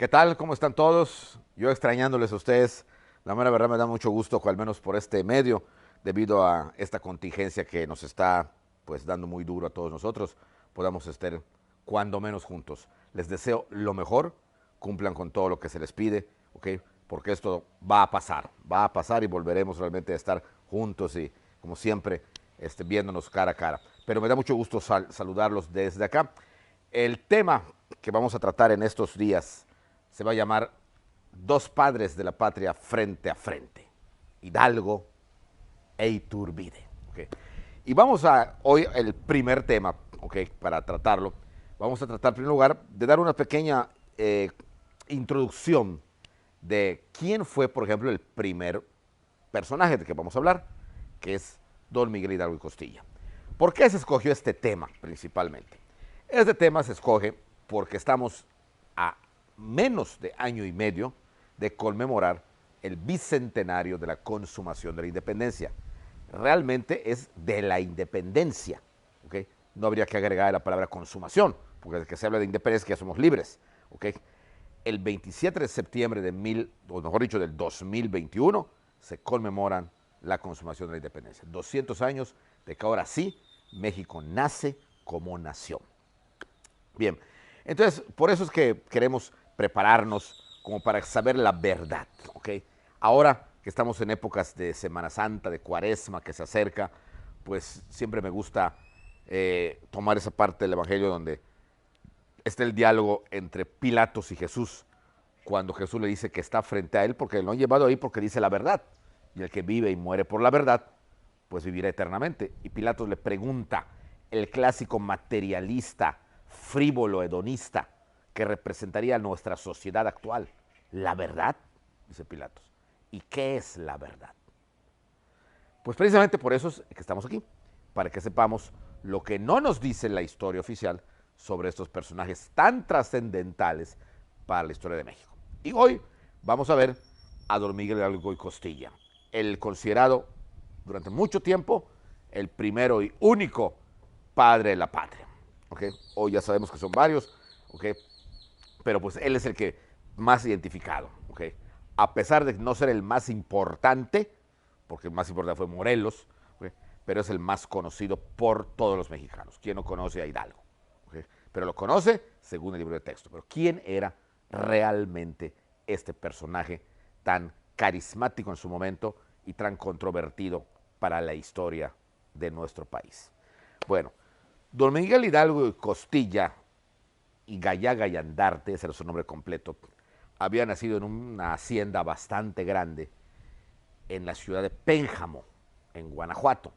¿Qué tal? ¿Cómo están todos? Yo extrañándoles a ustedes. La mera verdad me da mucho gusto, al menos por este medio, debido a esta contingencia que nos está pues dando muy duro a todos nosotros, podamos estar cuando menos juntos. Les deseo lo mejor, cumplan con todo lo que se les pide, ¿ok? Porque esto va a pasar y volveremos realmente a estar juntos y como siempre viéndonos cara a cara. Pero me da mucho gusto saludarlos desde acá. El tema que vamos a tratar en estos días se va a llamar Dos padres de la patria frente a frente, Hidalgo e Iturbide. ¿Okay? Y vamos a, hoy, el primer tema, ¿okay? Para tratarlo, vamos a tratar en primer lugar de dar una pequeña introducción de quién fue, por ejemplo, el primer personaje de que vamos a hablar, que es don Miguel Hidalgo y Costilla. ¿Por qué se escogió este tema principalmente? Este tema se escoge porque estamos a menos de año y medio de conmemorar el bicentenario de la consumación de la independencia. Realmente es de la independencia, ¿okay? No habría que agregar la palabra consumación, porque desde que se habla de independencia ya somos libres, ¿okay? El 27 de septiembre o mejor dicho, del 2021, se conmemoran la consumación de la independencia. 200 años de que ahora sí México nace como nación. Bien, entonces por eso es que queremos prepararnos como para saber la verdad, ¿ok? Ahora que estamos en épocas de Semana Santa, de Cuaresma que se acerca, pues siempre me gusta tomar esa parte del Evangelio donde está el diálogo entre Pilatos y Jesús, cuando Jesús le dice que está frente a él porque lo han llevado ahí porque dice la verdad, y el que vive y muere por la verdad, pues vivirá eternamente. Y Pilatos le pregunta, el clásico materialista, frívolo, hedonista, que representaría nuestra sociedad actual, ¿la verdad? Dice Pilatos. ¿Y qué es la verdad? Pues precisamente por eso es que estamos aquí, para que sepamos lo que no nos dice la historia oficial sobre estos personajes tan trascendentales para la historia de México. Y hoy vamos a ver a don Miguel Hidalgo y Costilla, el considerado durante mucho tiempo el primero y único padre de la patria. ¿Okay? Hoy ya sabemos que son varios, ¿okay? Pero pues él es el que más identificado. ¿Okay? A pesar de no ser el más importante, porque el más importante fue Morelos, ¿okay? Pero es el más conocido por todos los mexicanos. ¿Quién no conoce a Hidalgo? ¿Okay? Pero lo conoce según el libro de texto. Pero ¿quién era realmente este personaje tan carismático en su momento y tan controvertido para la historia de nuestro país? Bueno, don Miguel Hidalgo y Costilla y Gallaga y Andarte, ese era su nombre completo, había nacido en una hacienda bastante grande en la ciudad de Pénjamo, en Guanajuato,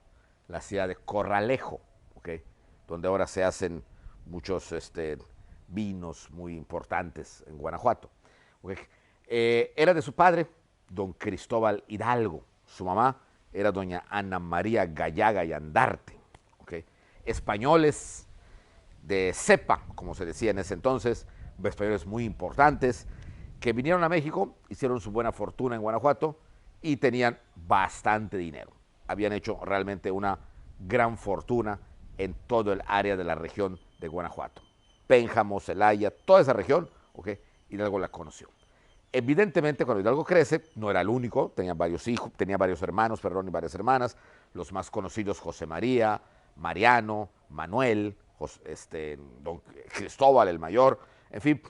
la ciudad de Corralejo, ¿okay? Donde ahora se hacen muchos vinos muy importantes en Guanajuato. ¿Okay? Era de su padre, don Cristóbal Hidalgo. Su mamá era doña Ana María Gallaga y Andarte. ¿Okay? Españoles de cepa, como se decía en ese entonces, españoles muy importantes, que vinieron a México, hicieron su buena fortuna en Guanajuato y tenían bastante dinero. Habían hecho realmente una gran fortuna en todo el área de la región de Guanajuato. Pénjamo, Celaya, toda esa región, ¿okay? Hidalgo la conoció. Evidentemente, cuando Hidalgo crece, no era el único, tenía varios hijos, tenía varios hermanos, perdón, y varias hermanas. Los más conocidos, José María, Mariano, Manuel, don Cristóbal el Mayor, en fin,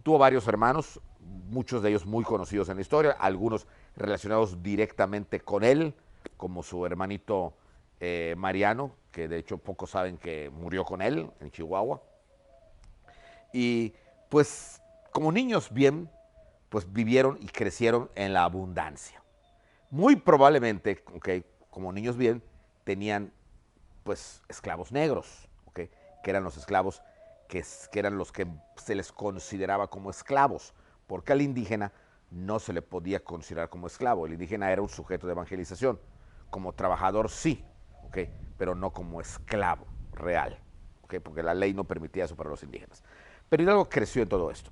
tuvo varios hermanos, muchos de ellos muy conocidos en la historia, algunos relacionados directamente con él, como su hermanito Mariano, que de hecho pocos saben que murió con él en Chihuahua. Y pues como niños bien, pues vivieron y crecieron en la abundancia. Muy probablemente, okay, como niños bien, tenían pues esclavos negros, okay, que eran los esclavos que eran los que se les consideraba como esclavos, porque al indígena no se le podía considerar como esclavo. El indígena era un sujeto de evangelización. Como trabajador sí, okay, pero no como esclavo real, okay, porque la ley no permitía eso para los indígenas. Pero Hidalgo creció en todo esto.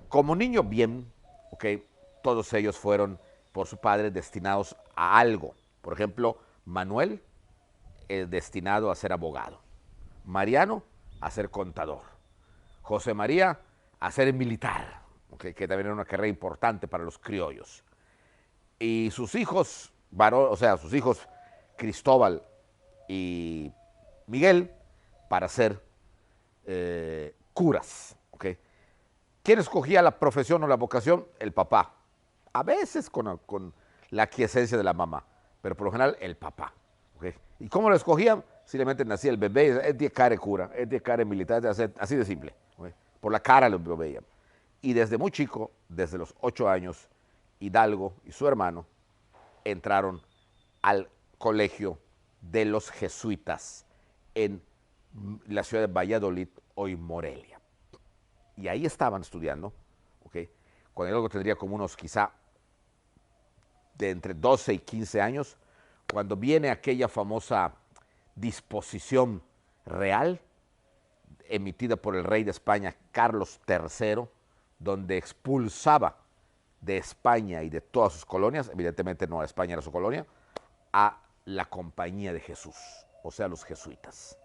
Como niño bien, okay, todos ellos fueron por su padre destinados a algo. Por ejemplo, Manuel es destinado a ser abogado. Mariano a ser contador. José María a ser militar. okay, que también era una carrera importante para los criollos. Y sus hijos, varón, o sea, sus hijos Cristóbal y Miguel, para ser curas. ¿Okay? ¿Quién escogía la profesión o la vocación? El papá. A veces con la aquiescencia de la mamá, pero por lo general el papá. ¿Okay? ¿Y cómo lo escogían? Simplemente nacía el bebé, es de cara cura, es de cara militar, así de simple. ¿Okay? Por la cara lo veían. Y desde muy chico, desde los 8 años, Hidalgo y su hermano entraron al colegio de los jesuitas en la ciudad de Valladolid, hoy Morelia. Y ahí estaban estudiando, ¿okay? Cuando Hidalgo tendría como unos quizá de entre 12 y 15 años, cuando viene aquella famosa disposición real emitida por el rey de España, Carlos III, donde expulsaba de España y de todas sus colonias, evidentemente no España era su colonia, a la Compañía de Jesús, o sea, los jesuitas.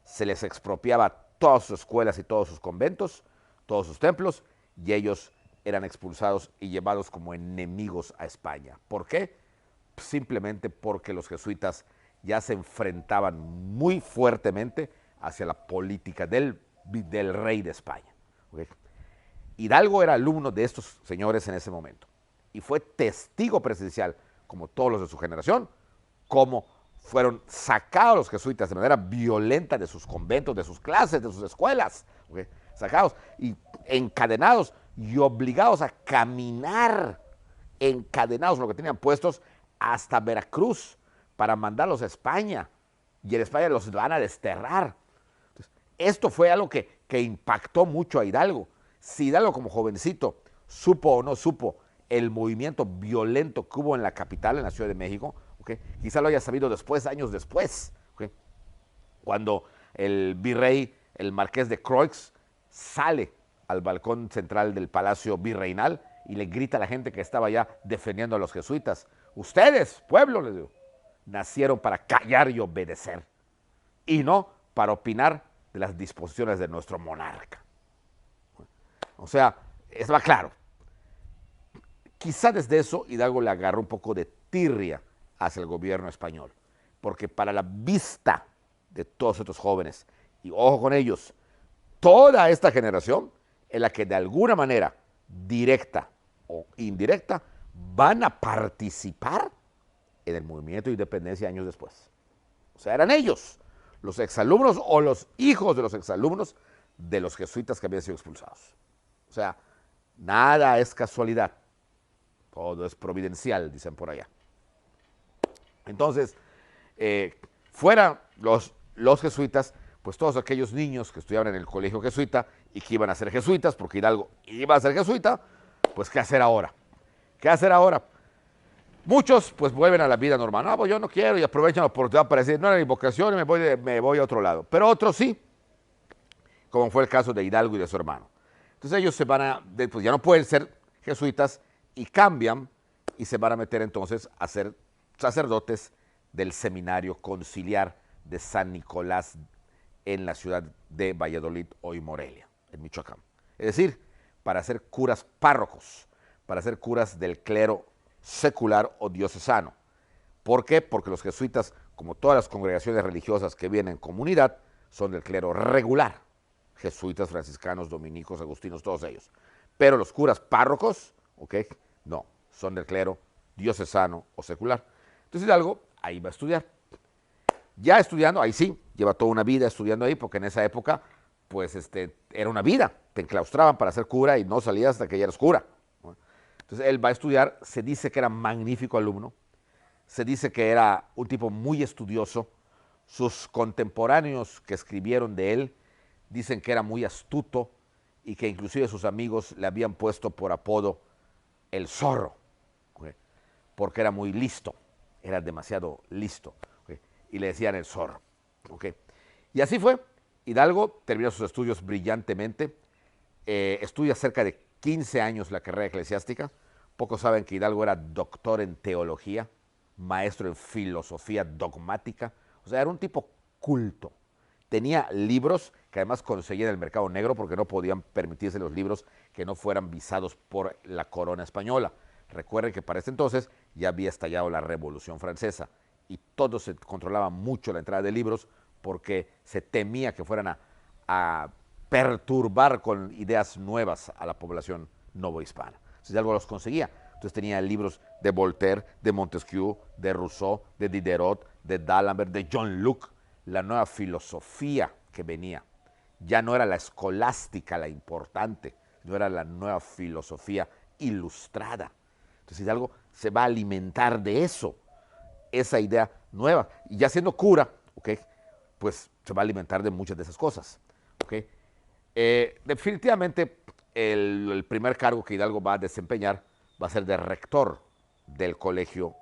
Se les expropiaba todas sus escuelas y todos sus conventos, todos sus templos, y ellos eran expulsados y llevados como enemigos a España. ¿Por qué? Simplemente porque los jesuitas ya se enfrentaban muy fuertemente hacia la política del rey de España. ¿Okay? Hidalgo era alumno de estos señores en ese momento y fue testigo presencial, como todos los de su generación, cómo fueron sacados los jesuitas de manera violenta de sus conventos, de sus clases, de sus escuelas, ¿okay? Sacados y encadenados y obligados a caminar, encadenados lo que tenían puestos, hasta Veracruz para mandarlos a España. Y en España los van a desterrar. Entonces, esto fue algo que impactó mucho a Hidalgo. Si Hidalgo como jovencito supo o no supo el movimiento violento que hubo en la capital, en la Ciudad de México, ¿okay? Quizá lo haya sabido después, años después, ¿okay? Cuando el virrey, el marqués de Croix, sale al balcón central del Palacio Virreinal y le grita a la gente que estaba allá defendiendo a los jesuitas: ustedes, pueblo, les digo, nacieron para callar y obedecer, y no para opinar de las disposiciones de nuestro monarca. O sea, eso va claro. Quizá desde eso Hidalgo le agarró un poco de tirria hacia el gobierno español, porque para la vista de todos estos jóvenes, y ojo con ellos, toda esta generación en la que de alguna manera, directa o indirecta, van a participar en el movimiento de independencia años después. O sea, eran ellos, los exalumnos o los hijos de los exalumnos de los jesuitas que habían sido expulsados. O sea, nada es casualidad, todo es providencial, dicen por allá. Entonces, fuera los jesuitas, pues todos aquellos niños que estudiaban en el colegio jesuita y que iban a ser jesuitas, porque Hidalgo iba a ser jesuita, pues ¿qué hacer ahora? ¿Qué hacer ahora? Muchos pues vuelven a la vida normal. No, pues yo no quiero, y aprovechan la oportunidad para decir, no era mi vocación y me voy a otro lado. Pero otros sí, como fue el caso de Hidalgo y de su hermano. Entonces ellos se van pues ya no pueden ser jesuitas y cambian y se van a meter entonces a ser sacerdotes del seminario conciliar de San Nicolás en la ciudad de Valladolid, hoy Morelia, en Michoacán. Es decir, para ser curas párrocos, para ser curas del clero secular o diocesano. ¿Por qué? Porque los jesuitas, como todas las congregaciones religiosas que vienen en comunidad, son del clero regular. Jesuitas, franciscanos, dominicos, agustinos, todos ellos. Pero los curas párrocos, ¿ok? No, son del clero diocesano o secular. Entonces Hidalgo ahí va a estudiar. Ya estudiando, ahí sí, lleva toda una vida estudiando ahí, porque en esa época, pues era una vida. Te enclaustraban para ser cura y no salías hasta que ya eras cura. Entonces él va a estudiar, se dice que era magnífico alumno, se dice que era un tipo muy estudioso. Sus contemporáneos que escribieron de él dicen que era muy astuto y que inclusive sus amigos le habían puesto por apodo el zorro, ¿okay? Porque era muy listo, era demasiado listo, ¿okay? Y le decían el zorro. ¿Okay? Y así fue. Hidalgo terminó sus estudios brillantemente, estudia cerca de 15 años la carrera eclesiástica. Pocos saben que Hidalgo era doctor en teología, maestro en filosofía dogmática, o sea, era un tipo culto, Tenía libros que además conseguían en el mercado negro porque no podían permitirse los libros que no fueran visados por la corona española. Recuerden que para ese entonces ya había estallado la Revolución Francesa y todo se controlaba mucho la entrada de libros porque se temía que fueran a perturbar con ideas nuevas a la población novohispana. Entonces algo los conseguía. Entonces tenía libros de Voltaire, de Montesquieu, de Rousseau, de Diderot, de D'Alembert, de John Locke, la nueva filosofía que venía. Ya no era la escolástica la importante, no era la nueva filosofía ilustrada. Entonces Hidalgo se va a alimentar de eso, esa idea nueva. Y ya siendo cura, ¿okay? Pues se va a alimentar de muchas de esas cosas. ¿Okay? Definitivamente el primer cargo que Hidalgo va a desempeñar va a ser de rector del Colegio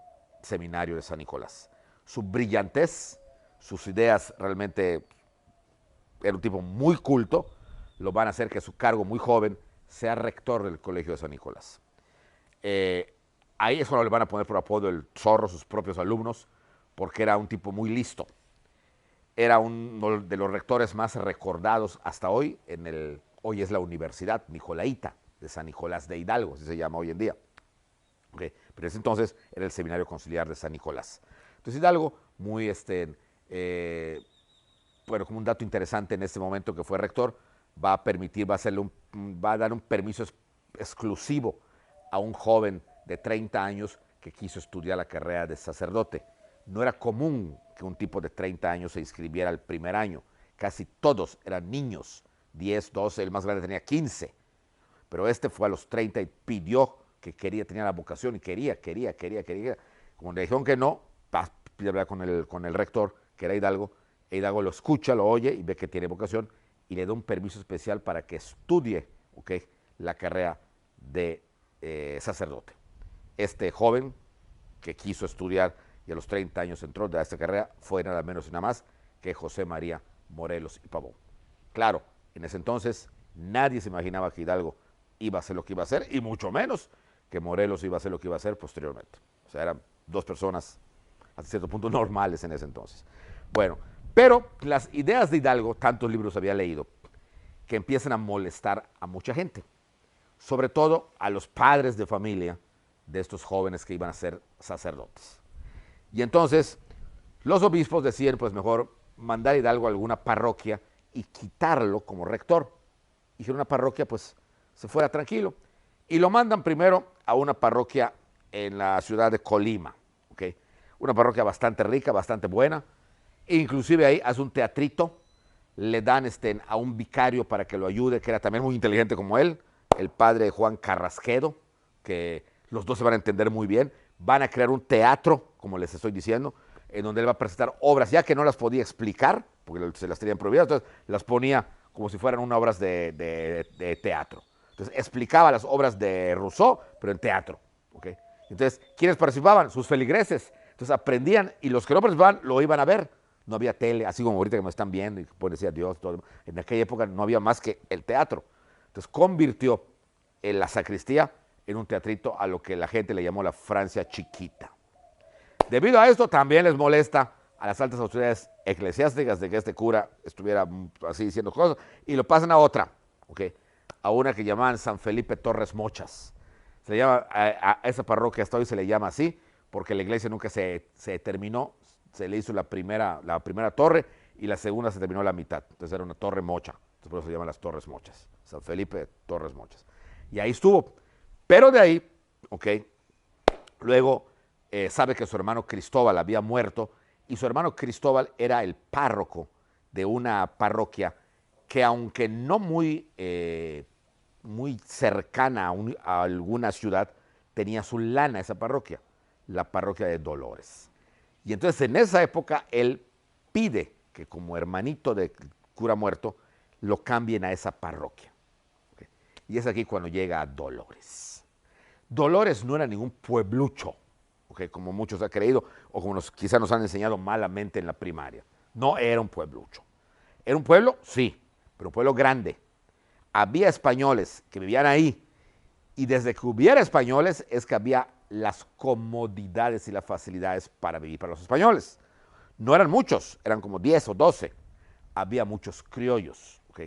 Seminario de San Nicolás. Su brillantez, sus ideas realmente, era un tipo muy culto, lo van a hacer que su cargo muy joven sea rector del Colegio de San Nicolás. Ahí es cuando le van a poner por apodo el Zorro sus propios alumnos, porque era un tipo muy listo. Era uno de los rectores más recordados hasta hoy, hoy es la Universidad Nicolaita de San Nicolás de Hidalgo, así se llama hoy en día. Okay. Pero en ese entonces era el Seminario Conciliar de San Nicolás. Entonces Hidalgo, muy bueno, como un dato interesante en este momento que fue rector, va a dar un permiso exclusivo a un joven de 30 años que quiso estudiar la carrera de sacerdote. No era común que un tipo de 30 años se inscribiera el primer año. Casi todos eran niños, 10, 12, el más grande tenía 15. Pero este fue a los 30 y pidió que quería, tenía la vocación y quería. Como le dijeron que no, pide hablar con el rector, que era Hidalgo. Hidalgo lo escucha, lo oye y ve que tiene vocación y le da un permiso especial para que estudie, ¿okay?, la carrera de sacerdote. Este joven que quiso estudiar y a los 30 años entró a esta carrera fue nada menos y nada más que José María Morelos y Pavón. Claro, en ese entonces nadie se imaginaba que Hidalgo iba a hacer lo que iba a hacer y mucho menos que Morelos iba a hacer lo que iba a hacer posteriormente. O sea, eran dos personas hasta cierto punto normales en ese entonces. Bueno, pero las ideas de Hidalgo, tantos libros había leído, que empiezan a molestar a mucha gente, sobre todo a los padres de familia de estos jóvenes que iban a ser sacerdotes. Y entonces los obispos decían, pues mejor mandar a Hidalgo a alguna parroquia y quitarlo como rector. Y que una parroquia pues se fuera tranquilo. Y lo mandan primero a una parroquia en la ciudad de Colima, ¿okay? Una parroquia bastante rica, bastante buena. E inclusive ahí hace un teatrito, le dan a un vicario para que lo ayude, que era también muy inteligente como él, el padre Juan Carrasquedo, que los dos se van a entender muy bien. Van a crear un teatro, como les estoy diciendo, en donde él va a presentar obras, ya que no las podía explicar, porque se las tenían prohibidas, entonces las ponía como si fueran unas obras de teatro. Entonces explicaba las obras de Rousseau, pero en teatro. ¿Okay? Entonces, ¿quiénes participaban? Sus feligreses. Entonces aprendían y los que no participaban lo iban a ver. No había tele, así como ahorita que me están viendo y pueden decir adiós. Todo. En aquella época no había más que el teatro. Entonces convirtió en la sacristía en un teatrito a lo que la gente le llamó la Francia chiquita. Debido a esto también les molesta a las altas autoridades eclesiásticas de que este cura estuviera así diciendo cosas y lo pasan a otra, ¿okay?, a una que llamaban San Felipe Torres Mochas. Se le llama, a esa parroquia hasta hoy se le llama así porque la iglesia nunca se terminó, se le hizo la primera torre y la segunda se terminó la mitad, entonces era una torre mocha, entonces por eso se llaman las Torres Mochas, San Felipe Torres Mochas. Y ahí estuvo, pero de ahí, ok, luego sabe que su hermano Cristóbal había muerto y su hermano Cristóbal era el párroco de una parroquia que aunque no muy cercana a alguna ciudad, tenía su lana esa parroquia, la parroquia de Dolores. Y entonces en esa época él pide que como hermanito de cura muerto lo cambien a esa parroquia. ¿Okay? Y es aquí cuando llega a Dolores. Dolores no era ningún pueblucho, ¿okay?, como muchos han creído o como quizás nos han enseñado malamente en la primaria. No era un pueblucho. ¿Era un pueblo? Sí, pero un pueblo grande. Había españoles que vivían ahí y desde que hubiera españoles es que había las comodidades y las facilidades para vivir para los españoles. No eran muchos, eran como 10 o 12. había muchos criollos, ¿ok?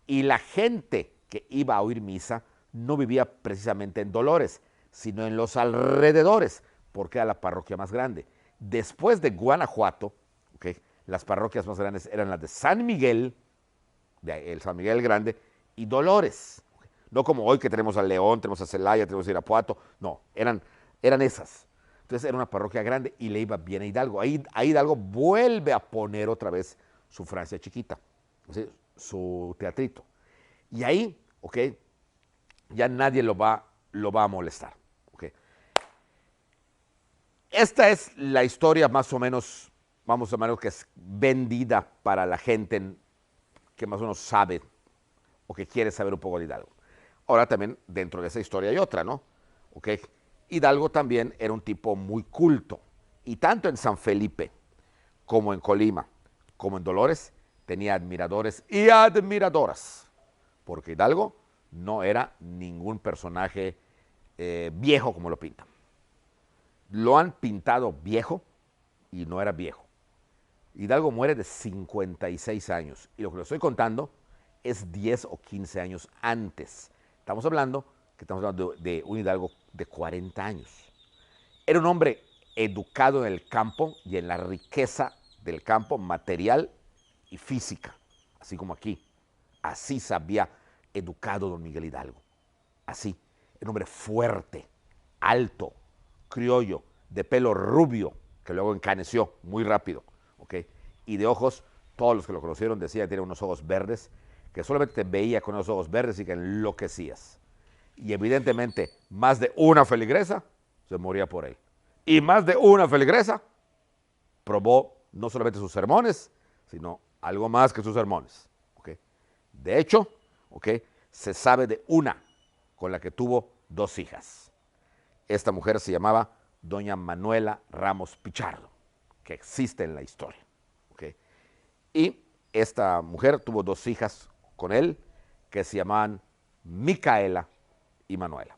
Y la gente que iba a oír misa no vivía precisamente en Dolores, sino en los alrededores, porque era la parroquia más grande. Después de Guanajuato, ¿ok?, las parroquias más grandes eran las de San Miguel, el San Miguel el Grande, y Dolores. No como hoy que tenemos a León, tenemos a Celaya, tenemos a Irapuato, no, eran esas. Entonces era una parroquia grande y le iba bien a Hidalgo. Ahí Hidalgo vuelve a poner otra vez su Francia chiquita, ¿sí?, su teatrito. Y ahí, ¿ok?, ya nadie lo va a molestar. ¿Okay? Esta es la historia más o menos, vamos a llamar que es vendida para la gente que más o menos sabe o que quiere saber un poco de Hidalgo. Ahora también dentro de esa historia hay otra, ¿no? ¿Okay? Hidalgo también era un tipo muy culto y tanto en San Felipe como en Colima como en Dolores tenía admiradores y admiradoras, porque Hidalgo no era ningún personaje viejo como lo pintan. Lo han pintado viejo y no era viejo. Hidalgo muere de 56 años y lo que le estoy contando es 10 o 15 años antes. Estamos hablando de un Hidalgo de 40 años. Era un hombre educado en el campo y en la riqueza del campo material y física, así como aquí. Así se había educado don Miguel Hidalgo. Así. Era un hombre fuerte, alto, criollo, de pelo rubio, que luego encaneció muy rápido, ¿ok? Y de ojos, todos los que lo conocieron decían que tenía unos ojos verdes, que solamente te veía con esos ojos verdes y que enloquecías. Y evidentemente, más de una feligresa se moría por él. Y más de una feligresa probó no solamente sus sermones, sino algo más que sus sermones. ¿Okay? De hecho, ¿okay?, se sabe de una con la que tuvo 2 hijas. Esta mujer se llamaba doña Manuela Ramos Pichardo, que existe en la historia. ¿Okay? Y esta mujer tuvo 2 hijas con él que se llamaban Micaela y Manuela.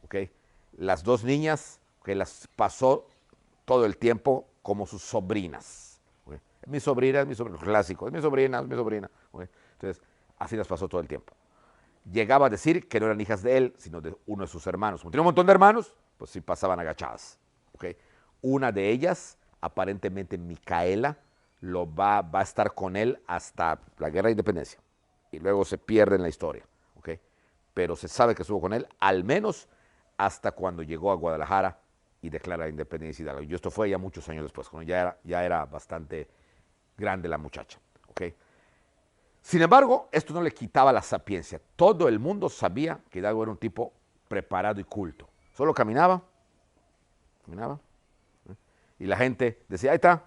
¿Okay? Las 2 niñas que las pasó todo el tiempo como sus sobrinas. ¿Okay? Mi sobrina, clásico, es mi sobrina, es mi sobrina. ¿Okay? Entonces, así las pasó todo el tiempo. Llegaba a decir que no eran hijas de él, sino de uno de sus hermanos. Como tenía un montón de hermanos, pues sí pasaban agachadas. ¿Okay? Una de ellas, aparentemente Micaela, va a estar con él hasta la Guerra de Independencia. Y luego se pierde en la historia. ¿Okay? Pero se sabe que estuvo con él, al menos hasta cuando llegó a Guadalajara y declara la independencia de Hidalgo. Y esto fue ya muchos años después, cuando ya era bastante grande la muchacha. ¿Okay? Sin embargo, esto no le quitaba la sapiencia. Todo el mundo sabía que Hidalgo era un tipo preparado y culto. Solo caminaba, y la gente decía, ahí está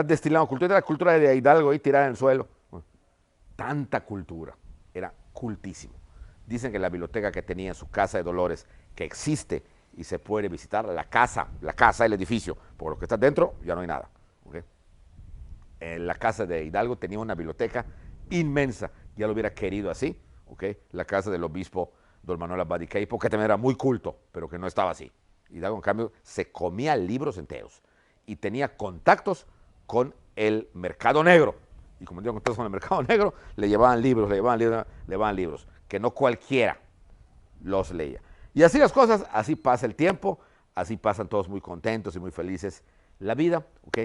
destilando cultura, la cultura de Hidalgo ahí tirada en el suelo. Bueno, tanta cultura, era cultísimo. Dicen que la biblioteca que tenía en su casa de Dolores, que existe y se puede visitar, la casa, el edificio, por lo que está dentro ya no hay nada. ¿Okay? En la casa de Hidalgo tenía una biblioteca inmensa, ya lo hubiera querido así, ¿okay?, la casa del obispo don Manuel Abad y Queipo, que también era muy culto, pero que no estaba así. Hidalgo, en cambio, se comía libros enteros y tenía contactos con el mercado negro. Y como tenía contactos con el mercado negro, le llevaban libros, que no cualquiera los leía. Y así las cosas, así pasa el tiempo, así pasan todos muy contentos y muy felices la vida, ¿ok?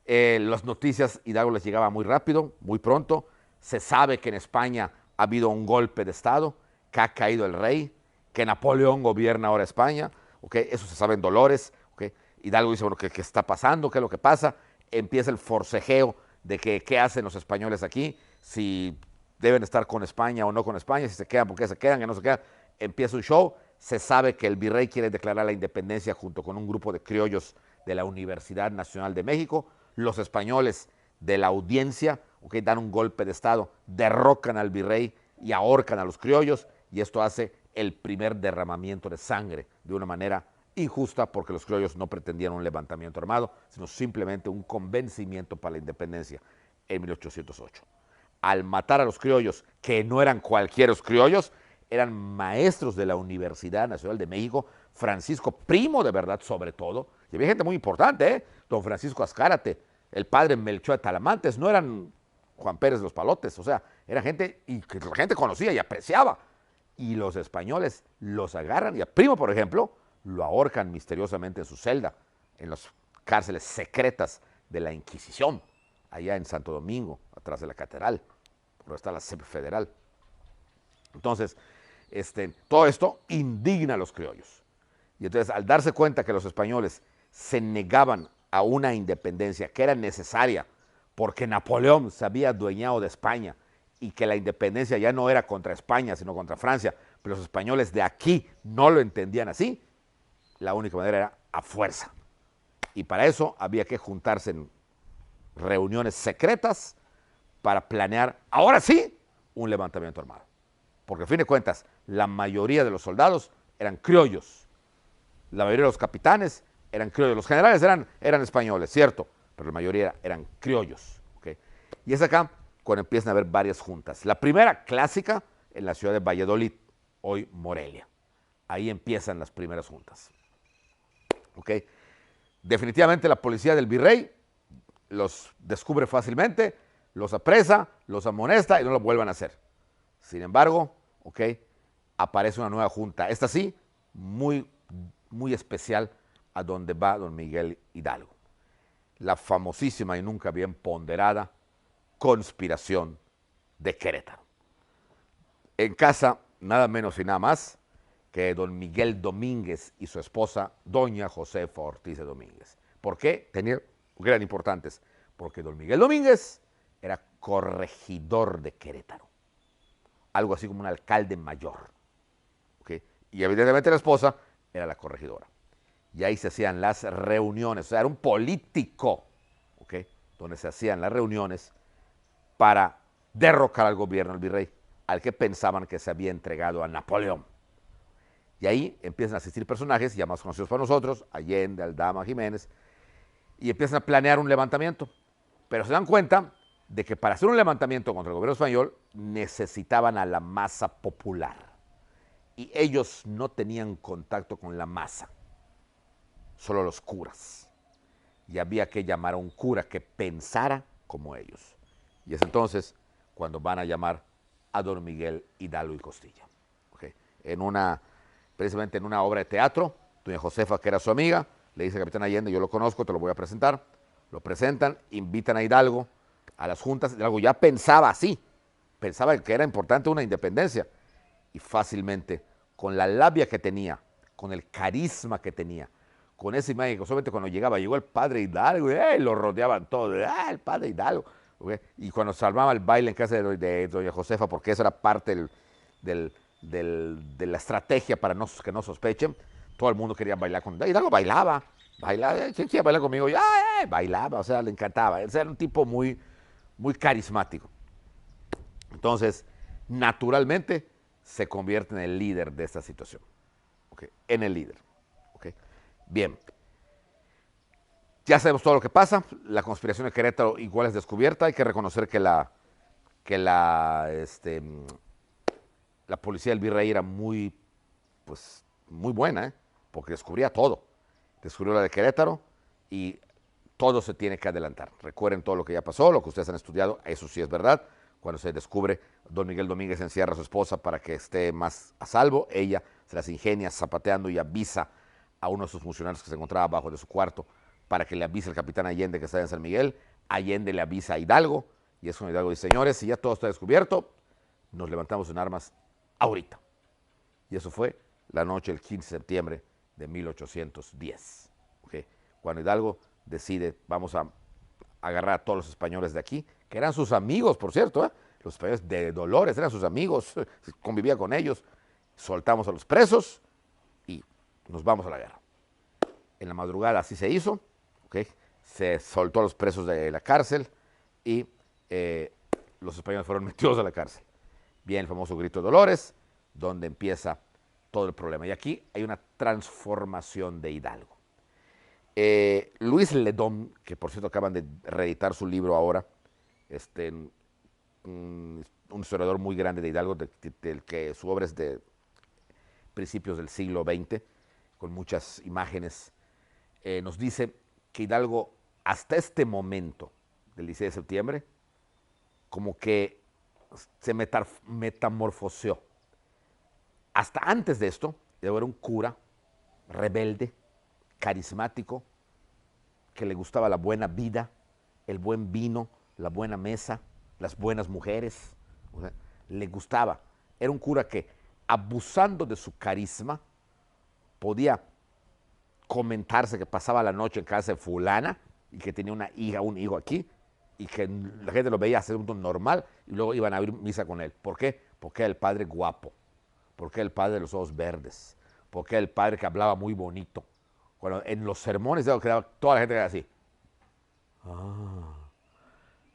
Las noticias Hidalgo les llegaba muy rápido, muy pronto. Se sabe que en España ha habido un golpe de Estado, que ha caído el rey, que Napoleón gobierna ahora España, ¿okay? Eso se sabe en Dolores. ¿Okay? Hidalgo dice, bueno, ¿qué está pasando? ¿Qué es lo que pasa? Empieza el forcejeo de que qué hacen los españoles aquí, si deben estar con España o no con España, si se quedan, por qué se quedan, que no se quedan. Empieza un show. Se sabe que el virrey quiere declarar la independencia junto con un grupo de criollos de la Universidad Nacional de México. Los españoles de la audiencia, ¿okay?, dan un golpe de Estado, derrocan al virrey y ahorcan a los criollos, y esto hace el primer derramamiento de sangre de una manera injusta, porque los criollos no pretendían un levantamiento armado, sino simplemente un convencimiento para la independencia en 1808. Al matar a los criollos, que no eran cualquier criollos, eran maestros de la Universidad Nacional de México, Francisco Primo de verdad sobre todo, y había gente muy importante, don Francisco Azcárate, el padre Melchor de Talamantes, no eran Juan Pérez de los Palotes, o sea, era gente y que la gente conocía y apreciaba. Y los españoles los agarran y a Primo, por ejemplo, lo ahorcan misteriosamente en su celda, en las cárceles secretas de la Inquisición, allá en Santo Domingo, atrás de la catedral, donde está la sede federal. Entonces, todo esto indigna a los criollos. Y entonces, al darse cuenta que los españoles se negaban a una independencia que era necesaria porque Napoleón se había adueñado de España y que la independencia ya no era contra España, sino contra Francia, pero los españoles de aquí no lo entendían así, la única manera era a fuerza. Y para eso había que juntarse en reuniones secretas para planear, ahora sí, un levantamiento armado. Porque a fin de cuentas, la mayoría de los soldados eran criollos, la mayoría de los capitanes eran criollos, los generales eran españoles, cierto, pero la mayoría eran criollos. ¿Okay? Y es acá cuando empiezan a haber varias juntas. La primera clásica en la ciudad de Valladolid, hoy Morelia. Ahí empiezan las primeras juntas. ¿Okay? Definitivamente la policía del virrey los descubre fácilmente, los apresa, los amonesta y no lo vuelvan a hacer. Sin embargo, aparece una nueva junta, esta sí, muy, muy especial, a donde va don Miguel Hidalgo. La famosísima y nunca bien ponderada conspiración de Querétaro. En casa, nada menos y nada más que don Miguel Domínguez y su esposa, doña Josefa Ortiz de Domínguez. ¿Por qué? Porque eran importantes. Porque don Miguel Domínguez era corregidor de Querétaro. Algo así como un alcalde mayor. ¿Okay? Y evidentemente la esposa era la corregidora. Y ahí se hacían las reuniones. O sea, era un político, ¿okay? Donde se hacían las reuniones para derrocar al gobierno del virrey, al que pensaban que se había entregado a Napoleón. Y ahí empiezan a asistir personajes ya más conocidos para nosotros, Allende, Aldama, Jiménez, y empiezan a planear un levantamiento. Pero se dan cuenta de que para hacer un levantamiento contra el gobierno español necesitaban a la masa popular. Y ellos no tenían contacto con la masa, solo los curas. Y había que llamar a un cura que pensara como ellos. Y es entonces cuando van a llamar a don Miguel Hidalgo y Costilla. ¿Okay? Precisamente en una obra de teatro, doña Josefa, que era su amiga, le dice al capitán Allende, yo lo conozco, te lo voy a presentar. Lo presentan, invitan a Hidalgo a las juntas. Hidalgo ya pensaba así, pensaba que era importante una independencia. Y fácilmente, con la labia que tenía, con el carisma que tenía, con esa imagen que solamente cuando llegó el padre Hidalgo, lo rodeaban todos, el padre Hidalgo. ¿Okay? Y cuando se armaba el baile en casa de doña Josefa, porque eso era parte de la estrategia para que no sospechen, todo el mundo quería bailar con Hidalgo. Bailaba, ¿quién quería bailar conmigo? Ya, bailaba, o sea, le encantaba. Era un tipo muy, muy carismático. Entonces, naturalmente, se convierte en el líder de esta situación. ¿Okay? En el líder. ¿Okay? Bien. Ya sabemos todo lo que pasa. La conspiración de Querétaro igual es descubierta. Hay que reconocer que la policía del virrey era muy buena, porque descubría todo. Descubrió la de Querétaro y todo se tiene que adelantar. Recuerden todo lo que ya pasó, lo que ustedes han estudiado, eso sí es verdad. Cuando se descubre, don Miguel Domínguez encierra a su esposa para que esté más a salvo. Ella se las ingenia zapateando y avisa a uno de sus funcionarios que se encontraba abajo de su cuarto para que le avise al capitán Allende que está en San Miguel. Allende le avisa a Hidalgo y es cuando Hidalgo dice, señores, si ya todo está descubierto, nos levantamos en armas ahorita. Y eso fue la noche del 15 de septiembre de 1810. ¿Okay? Cuando Hidalgo decide, vamos a agarrar a todos los españoles de aquí, que eran sus amigos, por cierto, los españoles de Dolores eran sus amigos, convivía con ellos, soltamos a los presos y nos vamos a la guerra. En la madrugada así se hizo, ¿okay? Se soltó a los presos de la cárcel y los españoles fueron metidos a la cárcel. Viene el famoso grito de Dolores, donde empieza todo el problema. Y aquí hay una transformación de Hidalgo. Luis Ledón, que por cierto acaban de reeditar su libro ahora, un historiador muy grande de Hidalgo, del que su obra es de principios del siglo XX, con muchas imágenes, nos dice que Hidalgo, hasta este momento del 16 de septiembre, como que se metamorfoseó. Hasta antes de esto, era un cura rebelde, carismático, que le gustaba la buena vida, el buen vino, la buena mesa, las buenas mujeres. O sea, le gustaba. Era un cura que, abusando de su carisma, podía comentarse que pasaba la noche en casa de fulana y que tenía una hija, un hijo aquí, y que la gente lo veía hacer un normal y luego iban a abrir misa con él. ¿Por qué? Porque era el padre guapo, porque era el padre de los ojos verdes, porque era el padre que hablaba muy bonito. Cuando en los sermones toda la gente era así. Ah,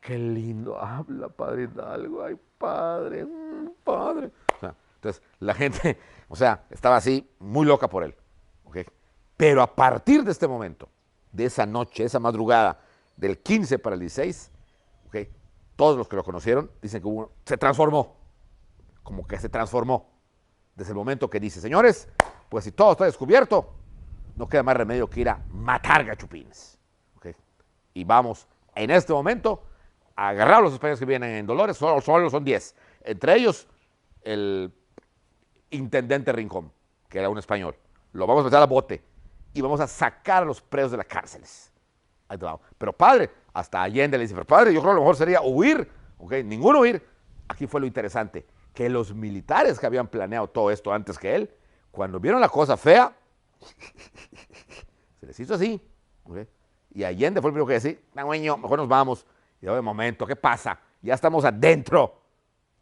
qué lindo habla Padre Hidalgo, ay padre, padre. O sea, entonces la gente, o sea, estaba así, muy loca por él. ¿Okay? Pero a partir de este momento, de esa noche, esa madrugada, del 15 para el 16, ¿okay? Todos los que lo conocieron dicen que se transformó, como que se transformó. Desde el momento que dice, señores, pues si todo está descubierto, no queda más remedio que ir a matar gachupines. ¿Okay? Y vamos, en este momento, a agarrar a los españoles que vienen en Dolores, solo son 10. Entre ellos, el intendente Rincón, que era un español. Lo vamos a meter a bote y vamos a sacar a los presos de las cárceles. Pero padre, hasta Allende le dice, pero padre, yo creo que lo mejor sería huir. ¿Okay? Ninguno huir. Aquí fue lo interesante, que los militares que habían planeado todo esto antes que él, cuando vieron la cosa fea, se les hizo así. ¿Okay? Y Allende fue el primero que decía, mejor nos vamos. Y de momento, ¿qué pasa? Ya estamos adentro.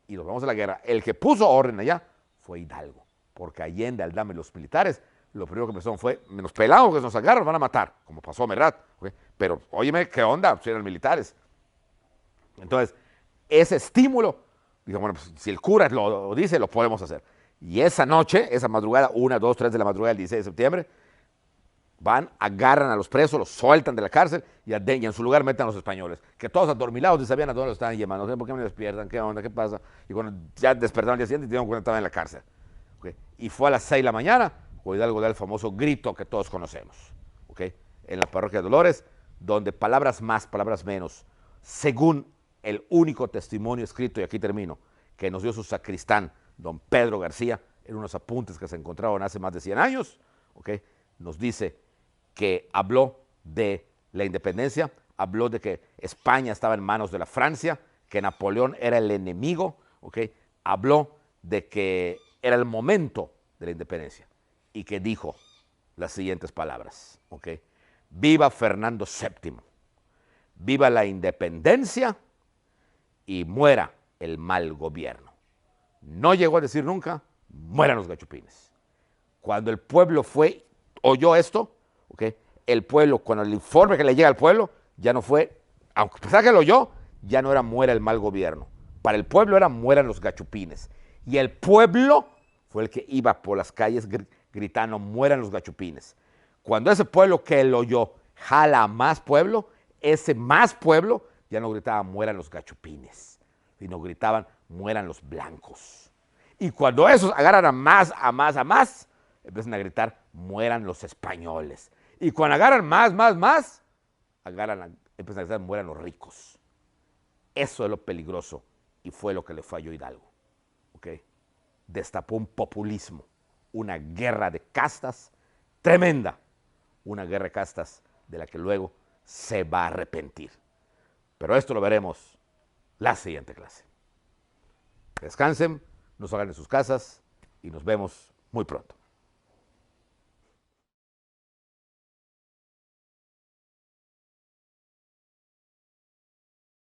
Y nos vamos a la guerra. El que puso orden allá fue Hidalgo. Porque Allende, al darme los militares, lo primero que pensaron fue, menos pelados que nos agarran, nos van a matar, como pasó a Merrat. ¿Okay? Pero, óyeme, ¿qué onda? Si eran militares. Entonces, ese estímulo, dijo, bueno, pues, si el cura lo dice, lo podemos hacer. Y esa noche, esa madrugada, 1, 2, 3 de la madrugada del 16 de septiembre, van, agarran a los presos, los sueltan de la cárcel y en su lugar meten a los españoles, que todos adormilados ni sabían a dónde los estaban llevando. No sé por qué me despiertan, qué onda, qué pasa. Y cuando ya despertaron al día siguiente, dieron cuenta que estaban en la cárcel. ¿Okay? Y fue a las 6 de la mañana, cuando Hidalgo da el famoso grito que todos conocemos. ¿Okay? En la parroquia de Dolores, donde palabras más, palabras menos, según el único testimonio escrito, y aquí termino, que nos dio su sacristán, don Pedro García, en unos apuntes que se encontraron hace más de 100 años, ¿okay? Nos dice que habló de la independencia, habló de que España estaba en manos de la Francia, que Napoleón era el enemigo, ¿okay? Habló de que era el momento de la independencia y que dijo las siguientes palabras, ¿okay? Viva Fernando VII, viva la independencia y muera el mal gobierno. No llegó a decir nunca, mueran los gachupines. Cuando el pueblo oyó esto, ¿okay? El pueblo, cuando el informe que le llega al pueblo, ya no fue, aunque pensaba que lo oyó, ya no era muera el mal gobierno. Para el pueblo era mueran los gachupines. Y el pueblo fue el que iba por las calles gritando, mueran los gachupines. Cuando ese pueblo que lo oyó jala a más pueblo, ese más pueblo ya no gritaba mueran los gachupines, sino gritaban mueran los blancos. Y cuando esos agarran a más, empiezan a gritar mueran los españoles. Y cuando agarran más, empiezan a gritar mueran los ricos. Eso es lo peligroso y fue lo que le falló a Hidalgo. ¿Okay? Destapó un populismo, una guerra de castas tremenda, una guerra de castas de la que luego se va a arrepentir. Pero esto lo veremos la siguiente clase. Descansen, no salgan de sus casas y nos vemos muy pronto.